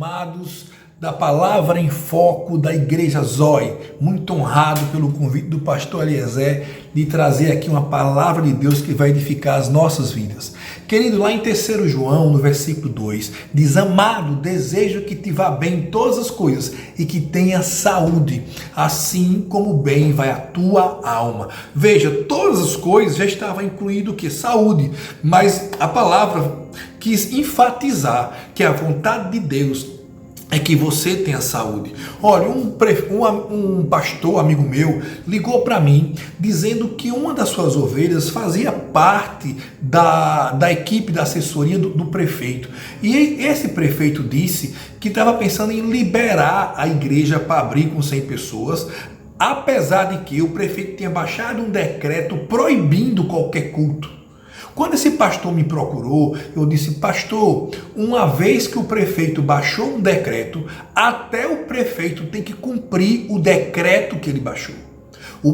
amados da Palavra em Foco da Igreja Zoe. Muito honrado pelo convite do pastor Eliezer de trazer aqui uma palavra de Deus que vai edificar as nossas vidas. Querido, lá em 3 João, no versículo 2, diz: amado, desejo que te vá bem em todas as coisas e que tenha saúde, assim como bem vai a tua alma. Veja, todas as coisas já estava incluído o que? Saúde, mas a palavra quis enfatizar que a vontade de Deus é que você tenha saúde. Olha, um pastor amigo meu ligou para mim dizendo que uma das suas ovelhas fazia parte da equipe da assessoria do prefeito. E esse prefeito disse que estava pensando em liberar a igreja para abrir com 100 pessoas, apesar de que o prefeito tinha baixado um decreto proibindo qualquer culto. Quando esse pastor me procurou, eu disse: pastor, uma vez que o prefeito baixou um decreto, até o prefeito tem que cumprir o decreto que ele baixou.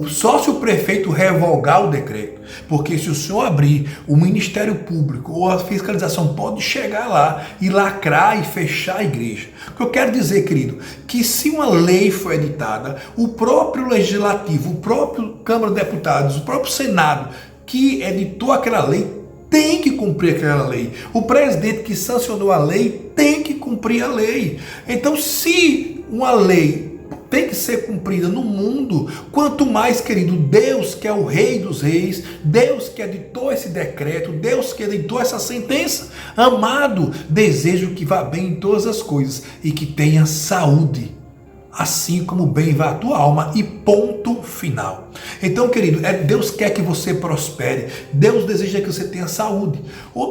Só se o prefeito revogar o decreto, porque se o senhor abrir, o Ministério Público ou a fiscalização pode chegar lá e lacrar e fechar a igreja. O que eu quero dizer, querido, que se uma lei for editada, o próprio Legislativo, o próprio Câmara de Deputados, o próprio Senado, que editou aquela lei, tem que cumprir aquela lei. O presidente que sancionou a lei tem que cumprir a lei. Então, se uma lei tem que ser cumprida no mundo, quanto mais, querido, Deus que é o Rei dos Reis, Deus que editou esse decreto, Deus que editou essa sentença. Amado, desejo que vá bem em todas as coisas e que tenha saúde, assim como bem vai a tua alma, e ponto final. Então, querido, Deus quer que você prospere, Deus deseja que você tenha saúde.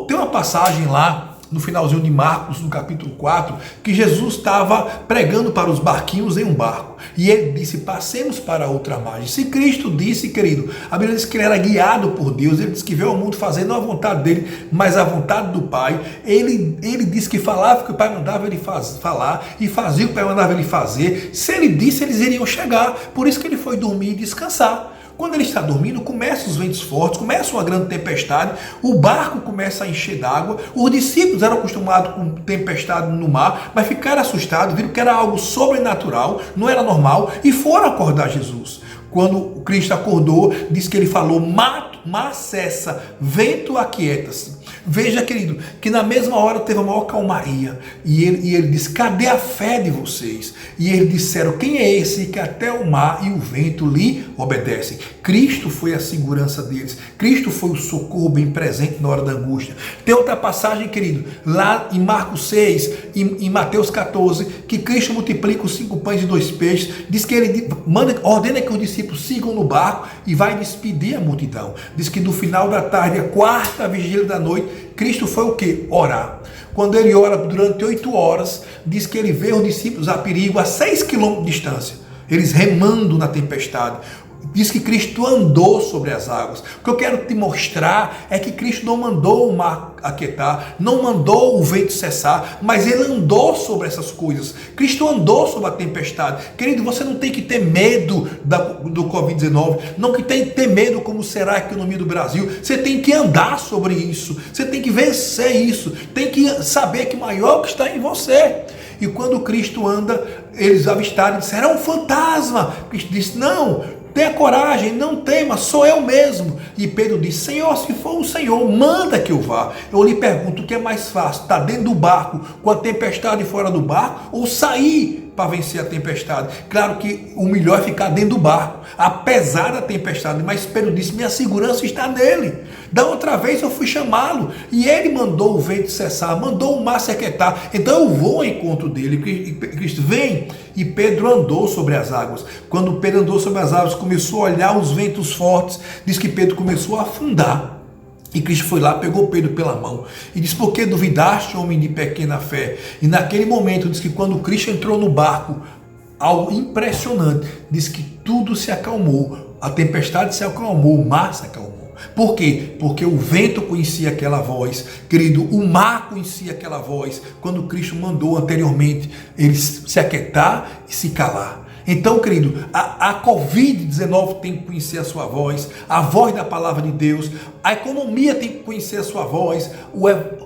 Tem uma passagem lá no finalzinho de Marcos, no capítulo 4, que Jesus estava pregando para os barquinhos em um barco, e ele disse: passemos para outra margem. Se Cristo disse, querido, a Bíblia diz que ele era guiado por Deus, ele disse que veio ao mundo fazer não a vontade dele, mas a vontade do Pai. Ele disse que falava o que o Pai mandava ele falar, e fazia o que o Pai mandava ele fazer. Se ele disse, eles iriam chegar. Por isso que ele foi dormir e descansar. Quando ele está dormindo, começam os ventos fortes, começa uma grande tempestade, o barco começa a encher d'água. Os discípulos eram acostumados com tempestade no mar, mas ficaram assustados, viram que era algo sobrenatural, não era normal, e foram acordar Jesus. Quando Cristo acordou, diz que ele falou: mar cessa, vento aquieta-se. Veja, querido, que na mesma hora teve a maior calmaria. E ele disse: cadê a fé de vocês? E eles disseram: quem é esse que até o mar e o vento lhe obedecem? Cristo foi a segurança deles. Cristo foi o socorro bem presente na hora da angústia. Tem outra passagem, querido, lá em Marcos 6, em Mateus 14, que Cristo multiplica os 5 pães e 2 peixes. Diz que ele ordena que os discípulos sigam no barco e vai despedir a multidão. Diz que no final da tarde, a 4ª vigília da noite, Cristo foi o quê? Orar. Quando ele ora durante 8 horas, diz que ele vê os discípulos a perigo a 6 quilômetros de distância, eles remando na tempestade. Diz que Cristo andou sobre as águas. O que eu quero te mostrar é que Cristo não mandou o mar aquietar, não mandou o vento cessar, mas ele andou sobre essas coisas. Cristo andou sobre a tempestade. Querido, você não tem que ter medo do Covid-19, não que tem que ter medo como será a economia do Brasil. Você tem que andar sobre isso, você tem que vencer isso, tem que saber que maior que está em você. E quando Cristo anda, eles avistaram e disseram: é um fantasma. Cristo disse: não, tenha coragem, não tema, sou eu mesmo. E Pedro disse: Senhor, se for o Senhor, manda que eu vá. Eu lhe pergunto, o que é mais fácil? Estar dentro do barco com a tempestade fora do barco, ou sair para vencer a tempestade? Claro que o melhor é ficar dentro do barco, apesar da tempestade. Mas Pedro disse: minha segurança está nele. Da outra vez eu fui chamá-lo e ele mandou o vento cessar, mandou o mar se aquietar. Então eu vou ao encontro dele. Cristo vem, e Pedro andou sobre as águas. Quando Pedro andou sobre as águas, começou a olhar os ventos fortes. Diz que Pedro começou a afundar. E Cristo foi lá, pegou Pedro pela mão e disse: por que duvidaste, homem de pequena fé? E naquele momento, diz que quando Cristo entrou no barco, algo impressionante, diz que tudo se acalmou, a tempestade se acalmou, o mar se acalmou. Por quê? Porque o vento conhecia aquela voz, querido, o mar conhecia aquela voz, quando Cristo mandou anteriormente eles se aquietar e se calar. Então, querido, a Covid-19 tem que conhecer a sua voz, a voz da palavra de Deus, a economia tem que conhecer a sua voz,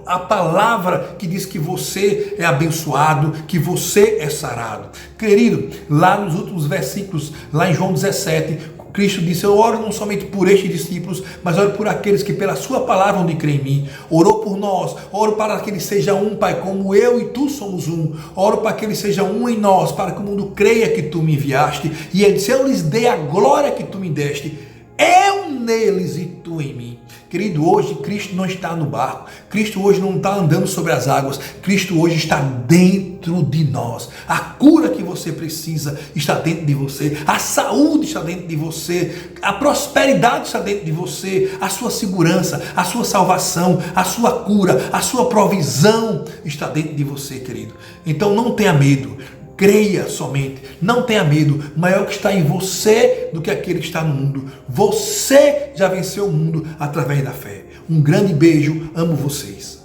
a palavra que diz que você é abençoado, que você é sarado. Querido, lá nos últimos versículos, lá em João 17, Cristo disse: eu oro não somente por estes discípulos, mas oro por aqueles que pela sua palavra vão de crer em mim. Orou por nós, oro para que eles sejam um, Pai, como eu e tu somos um. Oro para que eles sejam um em nós, para que o mundo creia que tu me enviaste. E ele disse: eu lhes dei a glória que tu me deste, eu neles e tu em mim. Querido, hoje Cristo não está no barco, Cristo hoje não está andando sobre as águas, Cristo hoje está dentro de nós. A cura que você precisa está dentro de você, a saúde está dentro de você, a prosperidade está dentro de você, a sua segurança, a sua salvação, a sua cura, a sua provisão está dentro de você, querido. Então não tenha medo. Creia somente, não tenha medo, maior que está em você do que aquele que está no mundo. Você já venceu o mundo através da fé. Um grande beijo, amo vocês.